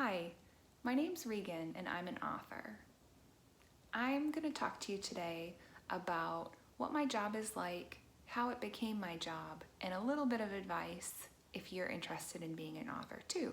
Hi, my name's Regan and I'm an author. I'm going to talk to you today about what my job is like, how it became my job, and a little bit of advice if you're interested in being an author too.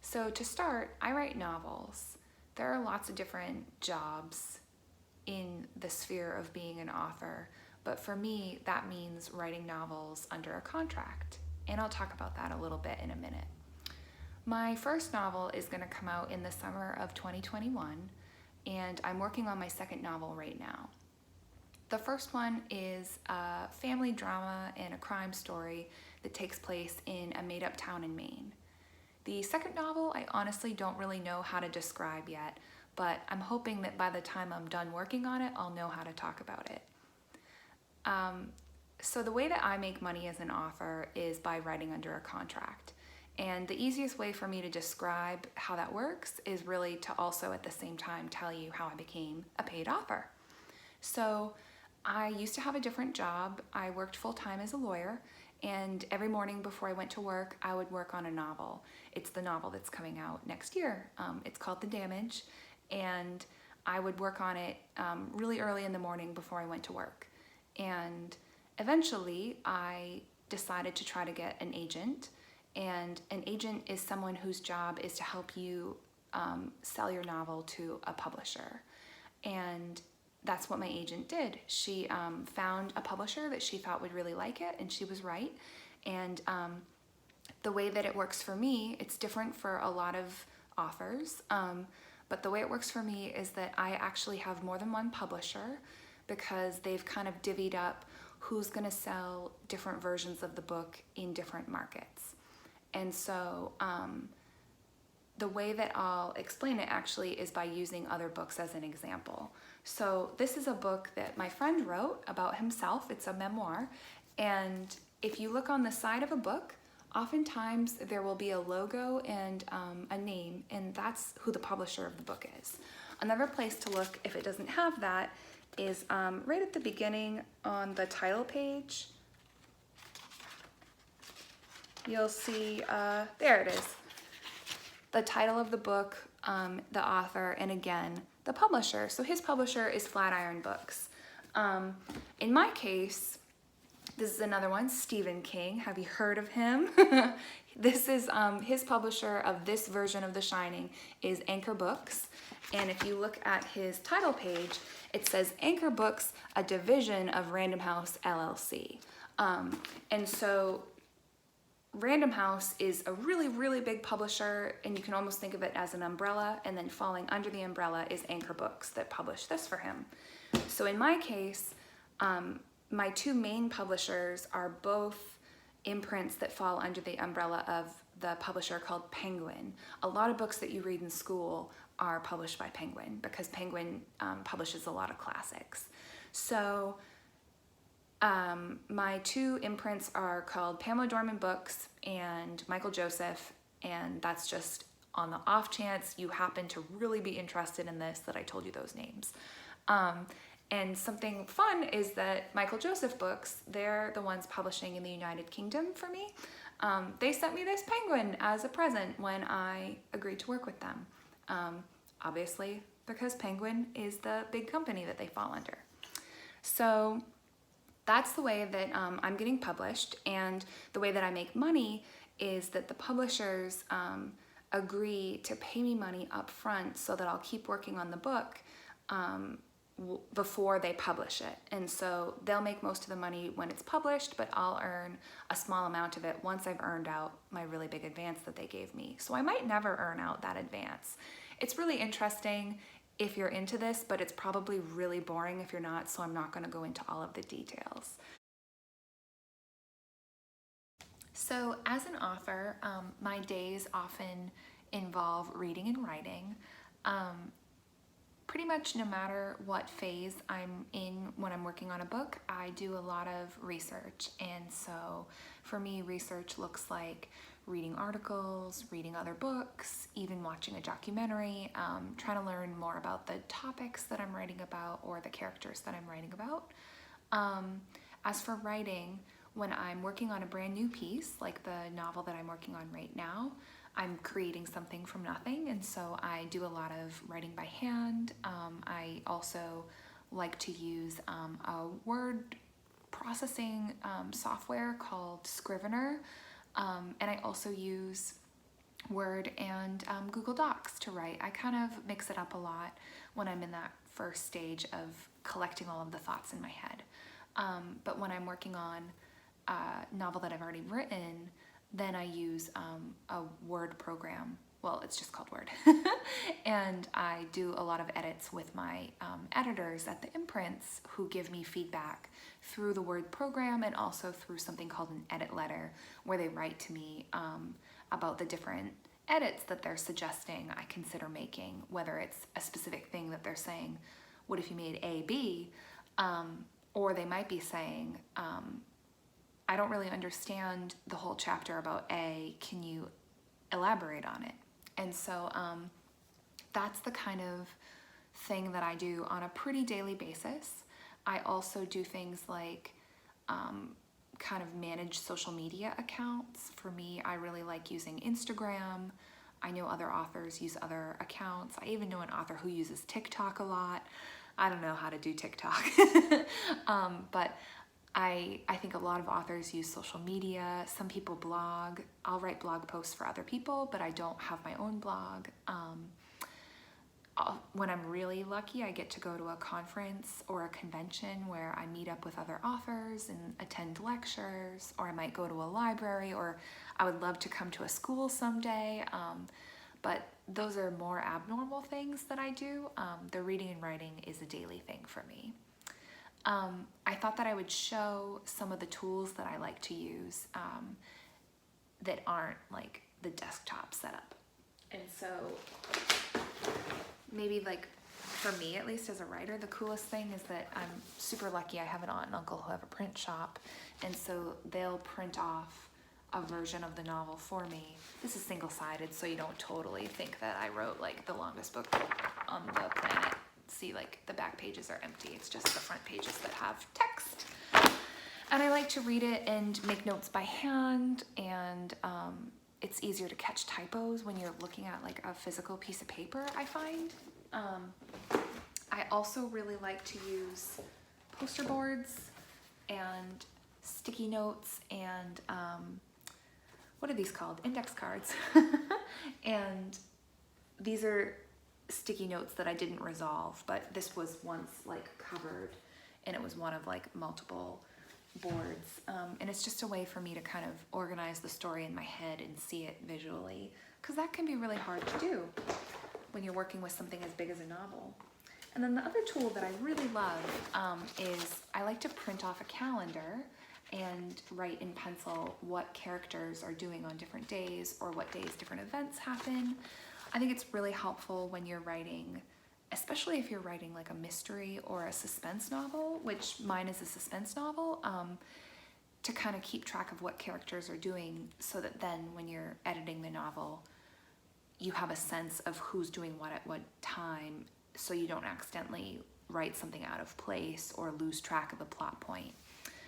So to start, I write novels. There are lots of different jobs in the sphere of being an author, but for me, that means writing novels under a contract. And I'll talk about that a little bit in a minute. My first novel is going to come out in the summer of 2021, and I'm working on my second novel right now. The first one is a family drama and a crime story that takes place in a made-up town in Maine. The second novel, I honestly don't really know how to describe yet, but I'm hoping that by the time I'm done working on it, I'll know how to talk about it. So the way that I make money as an author is by writing under a contract. And the easiest way for me to describe how that works is really to also at the same time tell you how I became a paid author. So I used to have a different job. I worked full-time as a lawyer, and every morning before I went to work, I would work on a novel. It's the novel that's coming out next year. It's called The Damage, and I would work on it really early in the morning before I went to work. And eventually I decided to try to get an agent. And an agent is someone whose job is to help you sell your novel to a publisher. And that's what my agent did. She found a publisher that she thought would really like it, and she was right. And the way that it works for me, it's different for a lot of authors, but the way it works for me is that I actually have more than one publisher because they've kind of divvied up who's going to sell different versions of the book in different markets. And so the way that I'll explain it actually is by using other books as an example. So this is a book that my friend wrote about himself. It's a memoir. And if you look on the side of a book, oftentimes there will be a logo and a name, and that's who the publisher of the book is. Another place to look if it doesn't have that is right at the beginning on the title page. You'll see, there it is, the title of the book, the author, and again, the publisher. So his publisher is Flatiron Books. In my case, this is another one, Stephen King. Have you heard of him? This is his publisher of this version of The Shining is Anchor Books. And if you look at his title page, it says Anchor Books, a division of Random House LLC. And so Random House is a really, really big publisher, and you can almost think of it as an umbrella, and then falling under the umbrella is Anchor Books that published this for him. So in my case, my two main publishers are both imprints that fall under the umbrella of the publisher called Penguin. A lot of books that you read in school are published by Penguin because Penguin publishes a lot of classics. So my two imprints are called Pamela Dorman Books and Michael Joseph, and that's just on the off chance you happen to really be interested in this that I told you those names. And something fun is that Michael Joseph Books, they're the ones publishing in the United Kingdom for me. They sent me this penguin as a present when I agreed to work with them. Obviously, because Penguin is the big company that they fall under. So that's the way that I'm getting published, and the way that I make money is that the publishers agree to pay me money up front so that I'll keep working on the book before they publish it. And so they'll make most of the money when it's published, but I'll earn a small amount of it once I've earned out my really big advance that they gave me. So I might never earn out that advance. It's really interesting if you're into this, but it's probably really boring if you're not, so I'm not going to go into all of the details. So as an author, my days often involve reading and writing. Pretty much no matter what phase I'm in when I'm working on a book, I do a lot of research. And so for me, research looks like reading articles, reading other books, even watching a documentary, trying to learn more about the topics that I'm writing about or the characters that I'm writing about. As for writing, when I'm working on a brand new piece, like the novel that I'm working on right now, I'm creating something from nothing, and so I do a lot of writing by hand. I also like to use a word processing software called Scrivener, and I also use Word and Google Docs to write. I kind of mix it up a lot when I'm in that first stage of collecting all of the thoughts in my head. But when I'm working on a novel that I've already written, then I use a Word program. Well, it's just called Word. And I do a lot of edits with my editors at the imprints, who give me feedback through the Word program and also through something called an edit letter, where they write to me about the different edits that they're suggesting I consider making, whether it's a specific thing that they're saying, what if you made A, B? Or they might be saying, I don't really understand the whole chapter about A, can you elaborate on it? And so that's the kind of thing that I do on a pretty daily basis. I also do things like kind of manage social media accounts. For me, I really like using Instagram. I know other authors use other accounts. I even know an author who uses TikTok a lot. I don't know how to do TikTok, but I think a lot of authors use social media. Some people blog. I'll write blog posts for other people, but I don't have my own blog. When I'm really lucky, I get to go to a conference or a convention where I meet up with other authors and attend lectures, or I might go to a library, or I would love to come to a school someday. But those are more abnormal things that I do. The reading and writing is a daily thing for me. I thought that I would show some of the tools that I like to use that aren't like the desktop setup. And so maybe, like, for me at least as a writer, the coolest thing is that I'm super lucky. I have an aunt and uncle who have a print shop, and so they'll print off a version of the novel for me. This is single-sided, so you don't totally think that I wrote like the longest book on the planet. See, like, the back pages are empty. It's just the front pages that have text. And I like to read it and make notes by hand, and it's easier to catch typos when you're looking at like a physical piece of paper, I find. I also really like to use poster boards and sticky notes and what are these called? Index cards. And these are sticky notes that I didn't resolve, but this was once like covered, and it was one of like multiple boards, and it's just a way for me to kind of organize the story in my head and see it visually, because that can be really hard to do when you're working with something as big as a novel. And then the other tool that I really love is I like to print off a calendar and write in pencil what characters are doing on different days, or what days different events happen. I think it's really helpful when you're writing, especially if you're writing like a mystery or a suspense novel, which mine is a suspense novel, to kind of keep track of what characters are doing, so that then when you're editing the novel, you have a sense of who's doing what at what time, so you don't accidentally write something out of place or lose track of the plot point.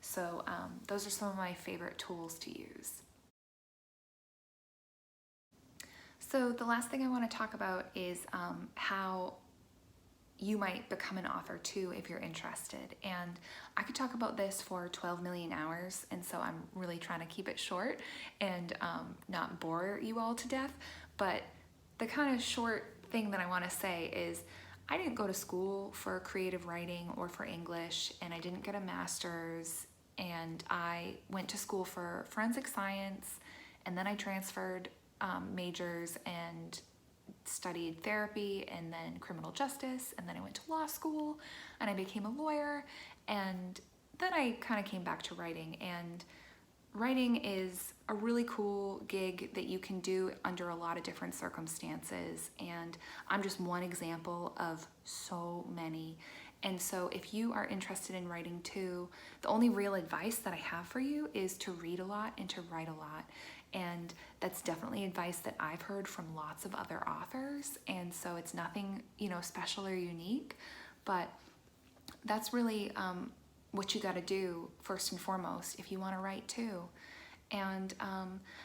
So those are some of my favorite tools to use. So the last thing I want to talk about is how you might become an author too if you're interested. And I could talk about this for 12 million hours, and so I'm really trying to keep it short and not bore you all to death. But the kind of short thing that I want to say is I didn't go to school for creative writing or for English, and I didn't get a master's, and I went to school for forensic science, and then I transferred majors and studied therapy and then criminal justice, and then I went to law school and I became a lawyer, and then I kind of came back to writing. And writing is a really cool gig that you can do under a lot of different circumstances, and I'm just one example of so many. And so if you are interested in writing too, the only real advice that I have for you is to read a lot and to write a lot. And that's definitely advice that I've heard from lots of other authors. And so it's nothing, special or unique, but that's really what you got to do first and foremost if you want to write too. And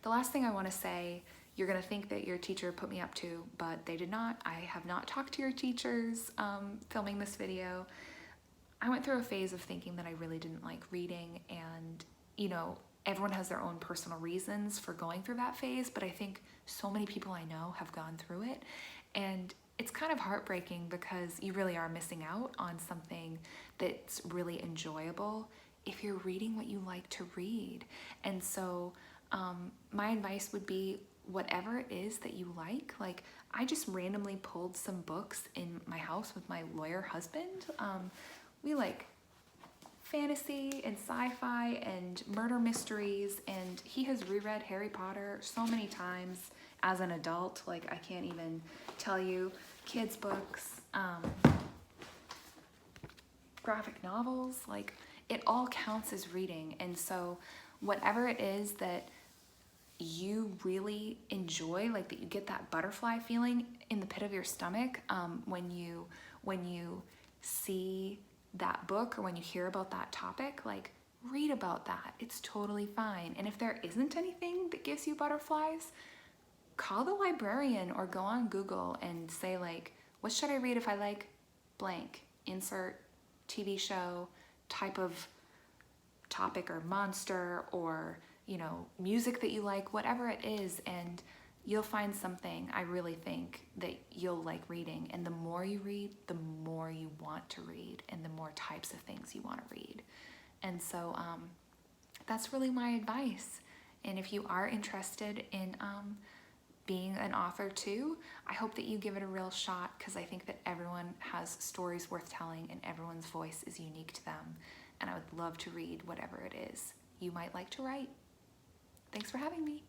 the last thing I want to say, you're gonna think that your teacher put me up to, but they did not. I have not talked to your teachers filming this video. I went through a phase of thinking that I really didn't like reading, and you know, everyone has their own personal reasons for going through that phase, but I think so many people I know have gone through it, and it's kind of heartbreaking because you really are missing out on something that's really enjoyable if you're reading what you like to read. And so my advice would be whatever it is that you like. Like, I just randomly pulled some books in my house with my lawyer husband. We like fantasy and sci-fi and murder mysteries, and he has reread Harry Potter so many times as an adult. Like, I can't even tell you. Kids books, graphic novels, like, it all counts as reading. And so whatever it is that you really enjoy, like that you get that butterfly feeling in the pit of your stomach when you see that book or when you hear about that topic, like, read about that. It's totally fine. And if there isn't anything that gives you butterflies, call the librarian or go on Google and say, like, what should I read if I like blank? Insert TV show, type of topic, or monster, or, you know, music that you like, whatever it is, and you'll find something. I really think that you'll like reading, and the more you read, the more you want to read, and the more types of things you want to read. And so that's really my advice. And if you are interested in being an author too, I hope that you give it a real shot, because I think that everyone has stories worth telling and everyone's voice is unique to them. And I would love to read whatever it is you might like to write. Thanks for having me.